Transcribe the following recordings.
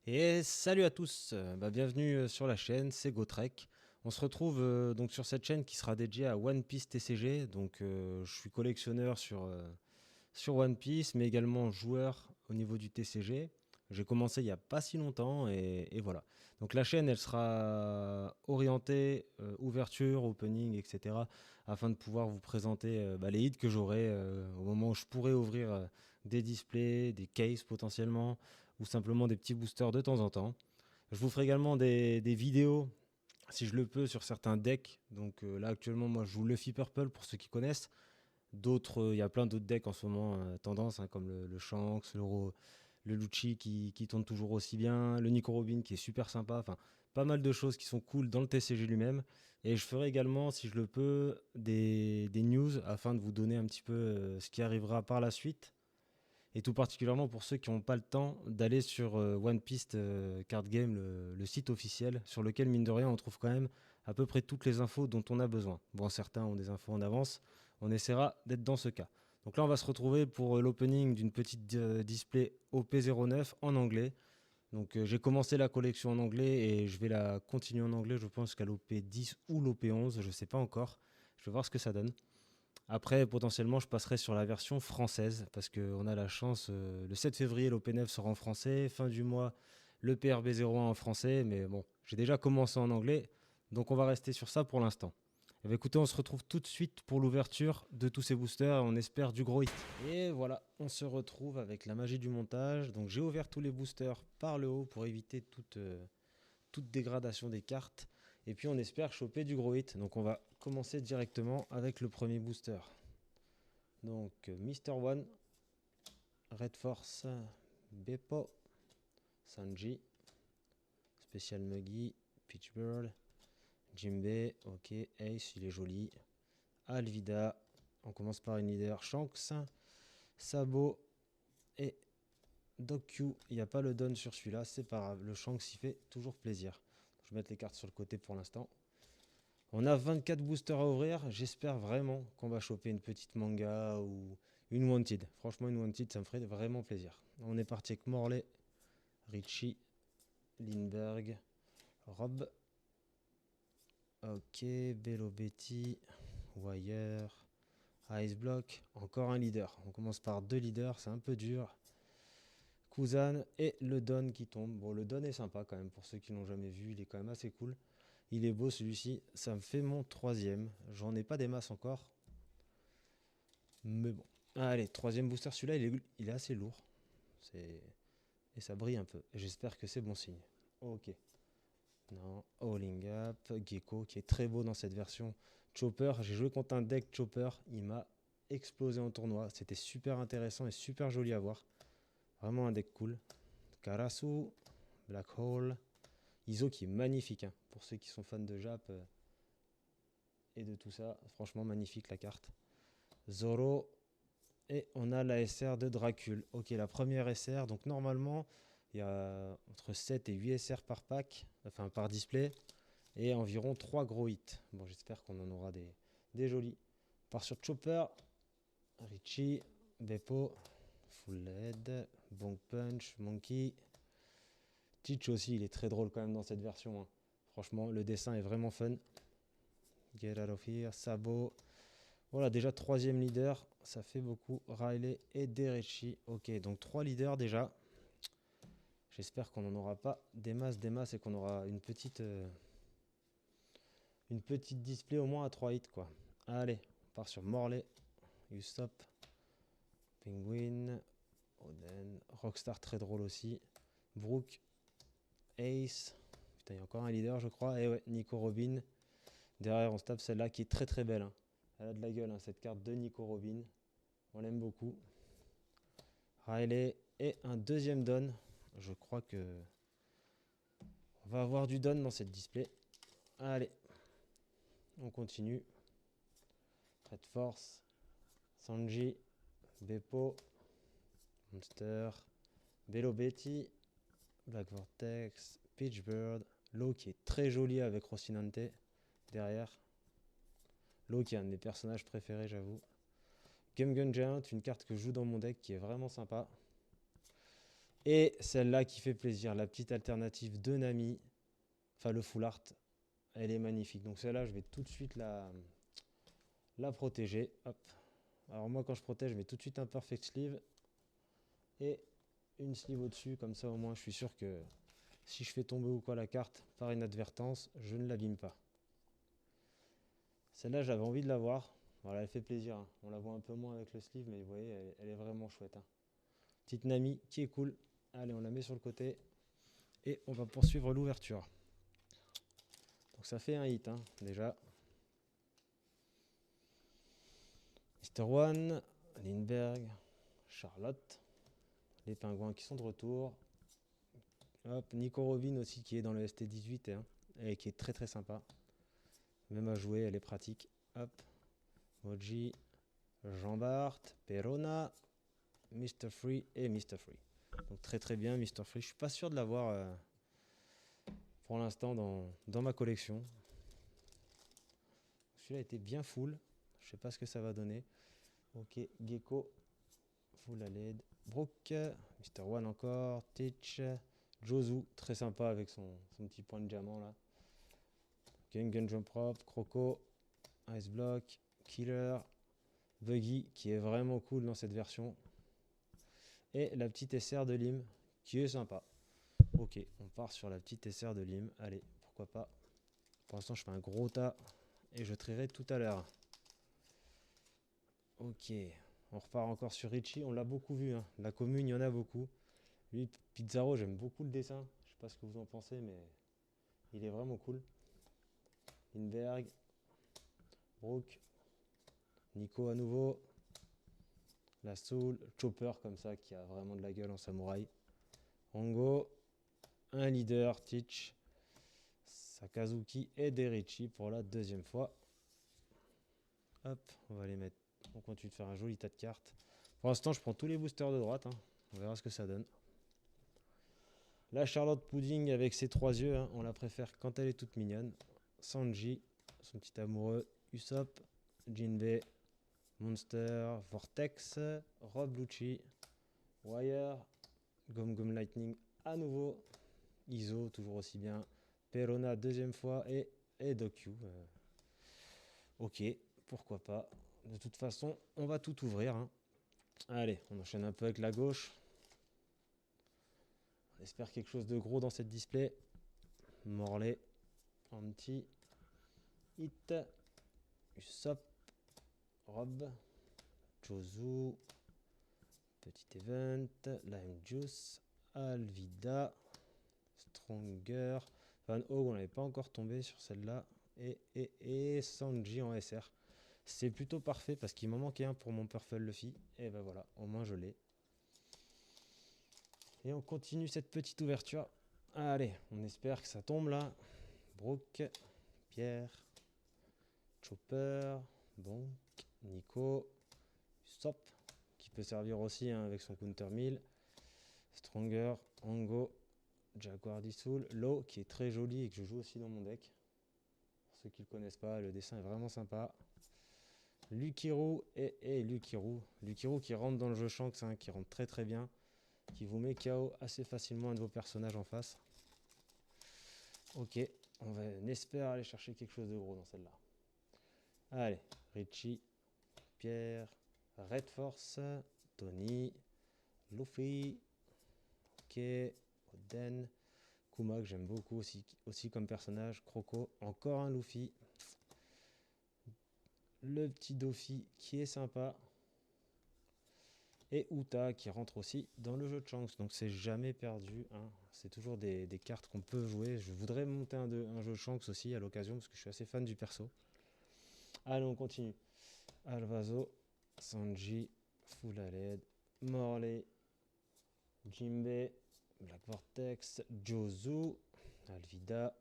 Et salut à tous, bienvenue sur la chaîne, c'est GoTrek. On se retrouve donc sur cette chaîne qui sera dédiée à One Piece TCG. Donc je suis collectionneur sur One Piece, mais également joueur au niveau du TCG. J'ai commencé il n'y a pas si longtemps et voilà. Donc la chaîne, elle sera orientée ouverture, opening, etc. afin de pouvoir vous présenter les hits que j'aurai au moment où je pourrai ouvrir des displays, des cases potentiellement, ou simplement des petits boosters de temps en temps. Je vous ferai également des vidéos, si je le peux, sur certains decks. Donc là actuellement, moi je joue Luffy Purple pour ceux qui connaissent. D'autres, il y a plein d'autres decks en ce moment tendance, hein, comme le Shanks, le Lucci qui tourne toujours aussi bien, le Nico Robin qui est super sympa. Enfin, pas mal de choses qui sont cool dans le TCG lui-même. Et je ferai également, si je le peux, des news afin de vous donner un petit peu ce qui arrivera par la suite. Et tout particulièrement pour ceux qui n'ont pas le temps d'aller sur One Piece Card Game, le site officiel, sur lequel, mine de rien, on trouve quand même à peu près toutes les infos dont on a besoin. Bon, certains ont des infos en avance, on essaiera d'être dans ce cas. Donc là, on va se retrouver pour l'opening d'une petite display OP09 en anglais. Donc j'ai commencé la collection en anglais et je vais la continuer en anglais, je pense, qu'à l'OP10 ou l'OP11, je ne sais pas encore. Je vais voir ce que ça donne. Après, potentiellement, je passerai sur la version française parce qu'on a la chance. Le 7 février, l'OP9 sera en français. Fin du mois, le PRB01 en français. Mais bon, j'ai déjà commencé en anglais. Donc, on va rester sur ça pour l'instant. Eh bien, écoutez, on se retrouve tout de suite pour l'ouverture de tous ces boosters. On espère du gros hit. Et voilà, on se retrouve avec la magie du montage. Donc, j'ai ouvert tous les boosters par le haut pour éviter toute dégradation des cartes. Et puis on espère choper du gros hit. Donc on va commencer directement avec le premier booster. Donc Mister One, Red Force, Beppo, Sanji, Special Muggy, Peachbird, Jimbe, ok, Ace, il est joli. Alvida, on commence par une leader, Shanks, Sabo et Doku. Il n'y a pas le don sur celui-là, c'est pas grave. Le Shanks, il fait toujours plaisir. Je vais mettre les cartes sur le côté pour l'instant. On a 24 boosters à ouvrir. J'espère vraiment qu'on va choper une petite manga ou une wanted. Franchement, une wanted, ça me ferait vraiment plaisir. On est parti avec Morley, Richie, Lindbergh, Rob. Ok, Bello Betty, Wire, Ice Block. Encore un leader. On commence par deux leaders, c'est un peu dur. Kuzan et le Don qui tombe. Bon, le Don est sympa quand même pour ceux qui l'ont jamais vu. Il est quand même assez cool. Il est beau celui-ci. Ça me fait mon troisième. J'en ai pas des masses encore. Mais bon. Allez, troisième booster. Celui-là, il est assez lourd. C'est... Et ça brille un peu. J'espère que c'est bon signe. Ok. Non. Howling Up. Gecko, qui est très beau dans cette version. Chopper. J'ai joué contre un deck Chopper. Il m'a explosé en tournoi. C'était super intéressant et super joli à voir. Vraiment un deck cool. Karasu. Black Hole. Iso qui est magnifique. Hein. Pour ceux qui sont fans de Jap et de tout ça. Franchement, magnifique la carte. Zoro. Et on a la SR de Dracul. Ok, la première SR. Donc normalement, il y a entre 7 et 8 SR par pack, enfin par display, et environ 3 gros hits. Bon, j'espère qu'on en aura des jolis. On part sur Chopper, Richie, Beppo, Full Head, Bonk Punch, Monkey. Teach aussi, il est très drôle quand même dans cette version. Hein. Franchement, le dessin est vraiment fun. Get Out of Here, Sabo. Voilà, déjà troisième leader, ça fait beaucoup. Riley et Derechi. Ok, donc trois leaders déjà. J'espère qu'on n'en aura pas des masses et qu'on aura une petite display au moins à 3 hits quoi. Allez, on part sur Morley, Usopp, Penguin, Oden, Rockstar très drôle aussi, Brook, Ace. Putain, il y a encore un leader je crois. Et ouais, Nico Robin. Derrière on se tape celle-là qui est très très belle. Hein. Elle a de la gueule hein, cette carte de Nico Robin. On l'aime beaucoup. Riley et un deuxième Don. Je crois que on va avoir du Don dans cette display. Allez, on continue. Red Force, Sanji, Beppo, Monster, Bello Betty, Black Vortex, Peachbird, Lo qui est très joli avec Rocinante derrière. Lo qui est un de mes personnages préférés, j'avoue. Game Gun Giant, une carte que je joue dans mon deck qui est vraiment sympa. Et celle-là qui fait plaisir, la petite alternative de Nami, enfin le full art, elle est magnifique. Donc celle-là, je vais tout de suite la protéger. Hop. Alors moi, quand je protège, je mets tout de suite un perfect sleeve et une sleeve au-dessus. Comme ça, au moins, je suis sûr que si je fais tomber ou quoi la carte par inadvertance, je ne l'abîme pas. Celle-là, j'avais envie de la voir. Voilà, elle fait plaisir, hein. On la voit un peu moins avec le sleeve, mais vous voyez, elle est vraiment chouette, hein. Petite Nami qui est cool. Allez, on la met sur le côté et on va poursuivre l'ouverture. Donc ça fait un hit, hein, déjà. Mr. One, Lindbergh, Charlotte, les pingouins qui sont de retour. Hop, Nico Robin aussi qui est dans le ST18 hein, et qui est très très sympa. Même à jouer, elle est pratique. Hop, Moji, Jean Bart, Perona, Mr. Free et Mr. Free. Donc très très bien Mr. Free. Je suis pas sûr de l'avoir pour l'instant dans ma collection. Celui-là était bien full. Je sais pas ce que ça va donner. Ok, Gecko, full à LED. Brooke, Mr. One encore, Teach, Jozu, très sympa avec son petit point de diamant là. Gun Jump Prop, Croco, Ice Block, Killer, Buggy qui est vraiment cool dans cette version. Et la petite SR de Lim qui est sympa. Ok, on part sur la petite SR de Lim. Allez, pourquoi pas. Pour l'instant, je fais un gros tas et je trierai tout à l'heure. Ok, on repart encore sur Richie. On l'a beaucoup vu, hein. La commune, il y en a beaucoup. Lui, Pizarro, j'aime beaucoup le dessin. Je sais pas ce que vous en pensez, mais il est vraiment cool. Lindbergh, Brooke, Nico à nouveau. La Soul, Chopper comme ça qui a vraiment de la gueule en samouraï. Hongo, un leader, Teach, Sakazuki et Derichi pour la deuxième fois. Hop, on va les mettre. On continue de faire un joli tas de cartes. Pour l'instant, je prends tous les boosters de droite, hein. On verra ce que ça donne. La Charlotte Pudding avec ses trois yeux, hein, on la préfère quand elle est toute mignonne. Sanji, son petit amoureux, Usopp, Jinbei, Monster, Vortex, Rob Lucci, Wire, Gum Gum Lightning à nouveau, Iso toujours aussi bien, Perona deuxième fois et Doku. Ok, pourquoi pas. De toute façon, on va tout ouvrir, hein. Allez, on enchaîne un peu avec la gauche. On espère quelque chose de gros dans cette display. Morley, Anti, Hit, Usopp, Rob, Jozu, Petit Event, Lime Juice, Alvida, Stronger, Van Hog, on n'avait pas encore tombé sur celle-là, et Sanji en SR. C'est plutôt parfait parce qu'il m'en manquait un pour mon Purple Luffy, et ben voilà, au moins je l'ai. Et on continue cette petite ouverture. Allez, on espère que ça tombe là. Brooke, Pierre, Chopper, Bonk, Nico, Usopp, qui peut servir aussi hein, avec son counter 1000. Stronger, Ango, Jaguar Dissoul, Low qui est très joli et que je joue aussi dans mon deck. Pour ceux qui ne le connaissent pas, le dessin est vraiment sympa. Lukiru et Lukiru. Lukiru qui rentre dans le jeu Shanks, hein, qui rentre très très bien, qui vous met KO assez facilement un de vos personnages en face. Ok, on espère aller chercher quelque chose de gros dans celle-là. Allez, Richie, Pierre, Red Force, Tony, Luffy, ok, Oden, Kuma que j'aime beaucoup aussi comme personnage, Croco, encore un Luffy, le petit Doffy qui est sympa, et Uta qui rentre aussi dans le jeu de Shanks, donc c'est jamais perdu, hein. C'est toujours des cartes qu'on peut jouer. Je voudrais monter un jeu de Shanks aussi à l'occasion parce que je suis assez fan du perso. Allez, on continue. Alvazo, Sanji, Full LED, Morley, Jinbei, Black Vortex, Jozu, Alvida,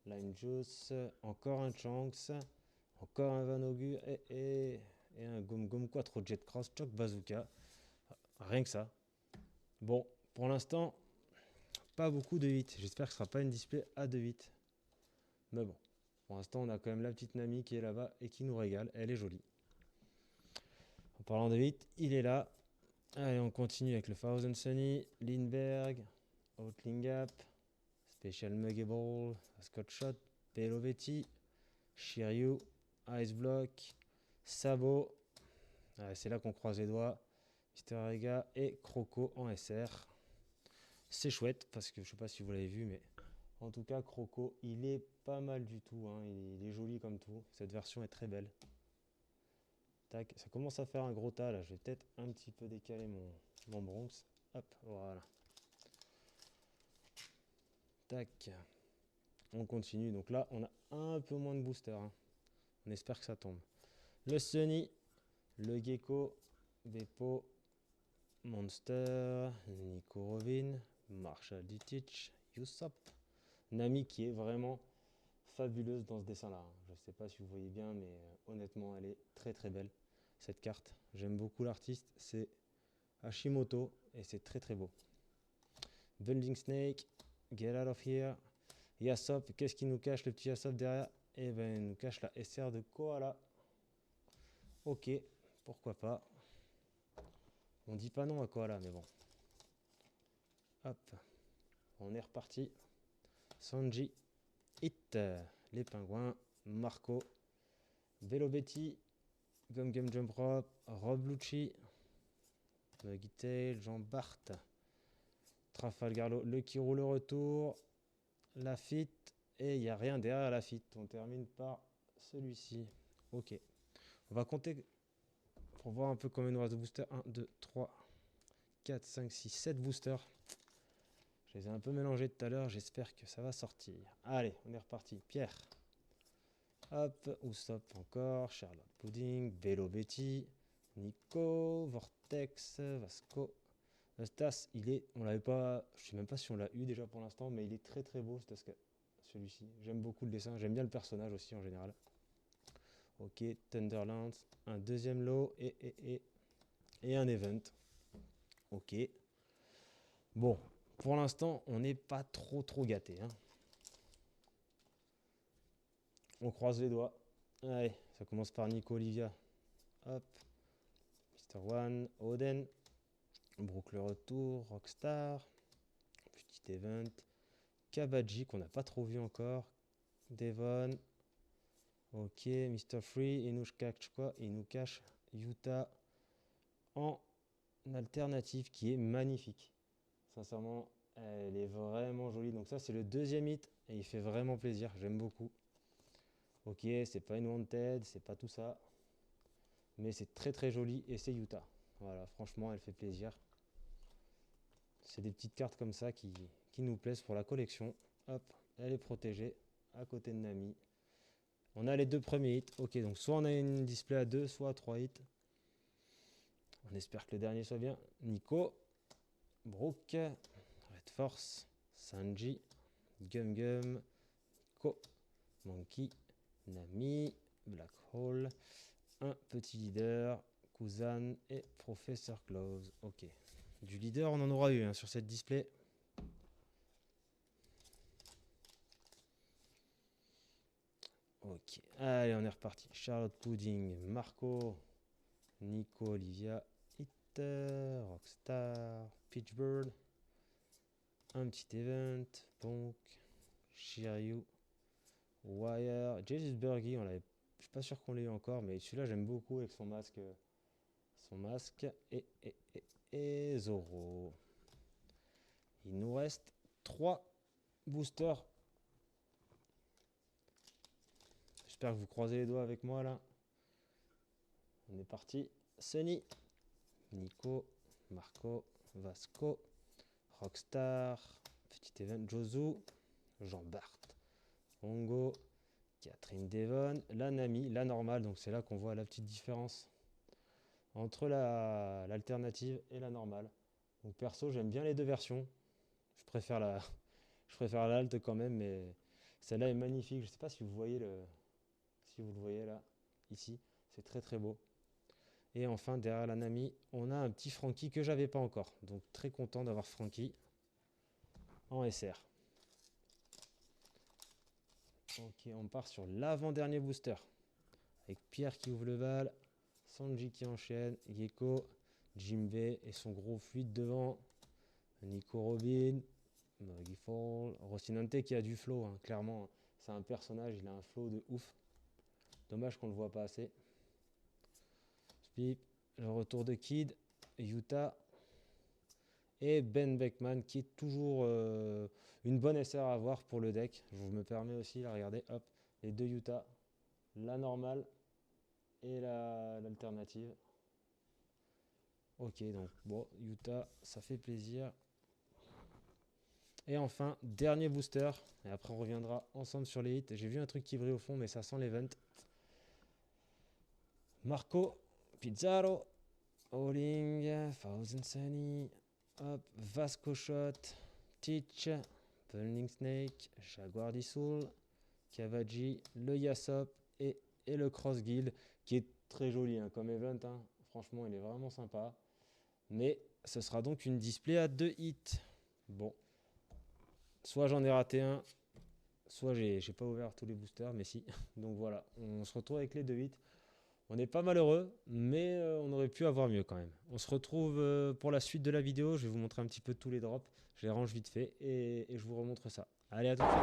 Lime Juice, encore un Shanks, encore un Vanogu et un Gum Gum Quattro Jet Cross, Choc Bazooka. Rien que ça. Bon, pour l'instant, pas beaucoup de 8. J'espère que ce ne sera pas une display à 2-8. Mais bon, pour l'instant, on a quand même la petite Nami qui est là-bas et qui nous régale. Elle est jolie. En parlant de 8, il est là. Allez, on continue avec le Thousand Sunny, Lindbergh, Outlingap, Special Muggable, Scott Shot, Pelovetti, Shiryu, Ice Block, Sabo. C'est là qu'on croise les doigts. Mister Rega et Croco en SR. C'est chouette parce que je sais pas si vous l'avez vu, mais en tout cas, Croco, il est pas mal du tout. Hein. Il est joli comme tout. Cette version est très belle. Tac, ça commence à faire un gros tas là. Je vais peut-être un petit peu décaler mon Bronx. Hop, voilà. Tac. On continue. Donc là, on a un peu moins de boosters. Hein. On espère que ça tombe. Le Sunny, le Gecko, Beppo, Monster, Nico Rovin, Marshall Ditich, Usopp, Nami qui est vraiment fabuleuse dans ce dessin-là. Hein. Je ne sais pas si vous voyez bien, mais honnêtement, elle est très très belle, cette carte. J'aime beaucoup l'artiste, c'est Hashimoto, et c'est très très beau. Bending Snake, Get Out of Here, Yasop, qu'est-ce qui nous cache le petit Yasop derrière? Eh ben, il nous cache la SR de Koala. Ok, pourquoi pas. On dit pas non à Koala, mais bon. Hop, on est reparti. Sanji, Hit, les pingouins, Marco, Velobetti, Gum Gum Jump Rope, Rob Lucci, Muggy Tail, Jean Bart, Trafalgar le qui roule le retour, Lafitte, et il n'y a rien derrière Lafitte. On termine par celui-ci. Ok. On va compter pour voir un peu combien il nous reste de boosters. 1, 2, 3, 4, 5, 6, 7 boosters. Je les ai un peu mélangés tout à l'heure. J'espère que ça va sortir. Allez, on est reparti. Pierre. Hop, Usopp encore. Charlotte Pudding. Bello Betty. Nico. Vortex. Vasco. Stas, il est. On l'avait pas. Je sais même pas si on l'a eu déjà pour l'instant, mais il est très très beau celui-ci. J'aime beaucoup le dessin. J'aime bien le personnage aussi en général. Ok, Thunderlands. Un deuxième lot et un event. Ok. Bon, pour l'instant, on n'est pas trop gâté. Hein. On croise les doigts. Allez, ça commence par Nico Olivia. Hop. Mr. One, Oden. Brooke le retour, Rockstar. Petit event. Kabaji qu'on n'a pas trop vu encore. Devon. Ok, Mr. Free. Il nous cache quoi? Il nous cache Utah en alternative qui est magnifique. Sincèrement, elle est vraiment jolie. Donc ça, c'est le deuxième hit et il fait vraiment plaisir. J'aime beaucoup. Ok, c'est pas une wanted, c'est pas tout ça. Mais c'est très très joli et c'est Utah. Voilà, franchement, elle fait plaisir. C'est des petites cartes comme ça qui nous plaisent pour la collection. Hop, elle est protégée à côté de Nami. On a les deux premiers hits. Ok, donc soit on a une display à 2, soit à 3 hits. On espère que le dernier soit bien. Nico, Brooke, Red Force, Sanji, Gum Gum, Ko, Monkey, Nami, Black Hole, un petit leader, Kuzan et Professor Close. Ok. Du leader, on en aura eu hein, sur cette display. Ok. Allez, on est reparti. Charlotte Pudding, Marco, Nico, Olivia, Hitter, Rockstar, Pitchbird, un petit event, Bonk, Shiryu, Wire, Jesus Burgi, je suis pas sûr qu'on l'ait eu encore, mais celui-là j'aime beaucoup avec son masque et Zoro. Il nous reste 3 boosters. J'espère que vous croisez les doigts avec moi là. On est parti. Sunny, Nico, Marco, Vasco, Rockstar, petit event Jozu, Jean Bart, Hongo, Catherine Devon, la Nami, la normale. Donc c'est là qu'on voit la petite différence entre l'alternative et la normale. Donc perso, j'aime bien les deux versions. Je préfère l'alt quand même, mais celle-là est magnifique. Je ne sais pas si vous voyez si vous le voyez là, ici, c'est très très beau. Et enfin, derrière la Nami, on a un petit Frankie que j'avais pas encore. Donc très content d'avoir Frankie en SR. Ok, on part sur l'avant-dernier booster. Avec Pierre qui ouvre le bal, Sanji qui enchaîne, Gecko, Jinbei et son gros fluide devant. Nico Robin, Maggie Fall, Rocinante qui a du flow, hein, clairement. C'est un personnage, il a un flow de ouf. Dommage qu'on le voit pas assez. Spip, le retour de Kid, Yuta et Ben Beckman qui est toujours une bonne SR à avoir pour le deck. Je me permets aussi, là, regardez, hop, les deux Yuta, la normale et l'alternative. Ok, donc bon, Yuta, ça fait plaisir. Et enfin, dernier booster. Et après, on reviendra ensemble sur les hits. J'ai vu un truc qui brille au fond, mais ça sent l'event. Marco, Pizarro, Oling, Thousand Sunny, hop, Vasco Shot, Teach, Burning Snake, Jaguar Dissoul, Kavaji, le Yasop et le Cross Guild, qui est très joli hein, comme event. Hein. Franchement, il est vraiment sympa. Mais ce sera donc une display à 2 hits. Bon. Soit j'en ai raté un, soit j'ai pas ouvert tous les boosters, mais si. Donc voilà, on se retrouve avec les 2 hits. On n'est pas malheureux, mais on aurait pu avoir mieux quand même. On se retrouve pour la suite de la vidéo. Je vais vous montrer un petit peu tous les drops. Je les range vite fait et je vous remontre ça. Allez, à tout de suite.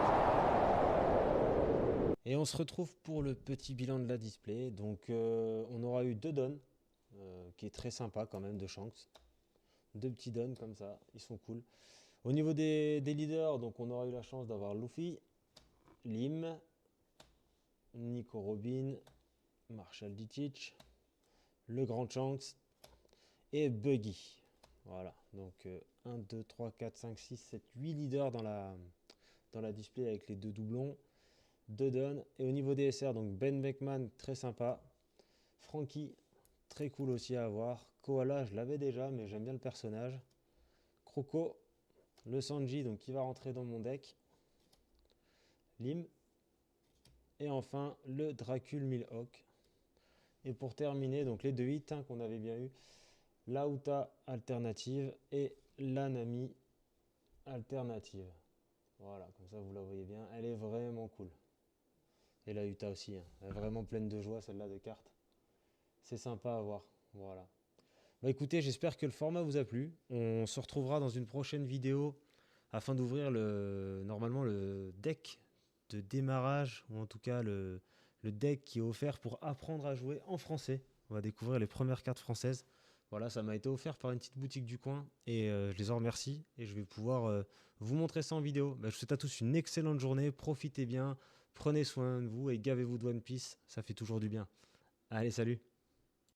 Et on se retrouve pour le petit bilan de la display. Donc on aura eu 2 dons, qui est très sympa quand même, de Shanks. 2 petits dons comme ça, ils sont cool. Au niveau des leaders, donc on aura eu la chance d'avoir Luffy, Lim, Nico Robin, Marshall Ditich, le Grand Shanks et Buggy. Voilà, donc 1, 2, 3, 4, 5, 6, 7, 8 leaders dans la display avec les 2 doublons, 2 dons. Et au niveau des SR, donc Ben Beckman, très sympa. Frankie, très cool aussi à avoir. Koala, je l'avais déjà, mais j'aime bien le personnage. Croco, le Sanji, donc qui va rentrer dans mon deck. Lim. Et enfin, le Dracul Milhawk. Et pour terminer, donc les 2 hits hein, qu'on avait bien eu, la Uta alternative et la Nami alternative. Voilà, comme ça vous la voyez bien. Elle est vraiment cool. Et la Uta aussi, hein. Elle est vraiment pleine de joie celle-là de cartes. C'est sympa à voir. Voilà. Bah écoutez, j'espère que le format vous a plu. On se retrouvera dans une prochaine vidéo afin d'ouvrir normalement le deck de démarrage, ou en tout cas le deck qui est offert pour apprendre à jouer en français. On va découvrir les premières cartes françaises. Voilà, ça m'a été offert par une petite boutique du coin et je les en remercie et je vais pouvoir vous montrer ça en vidéo. Bah, je vous souhaite à tous une excellente journée, profitez bien, prenez soin de vous et gavez-vous de One Piece, ça fait toujours du bien. Allez, salut!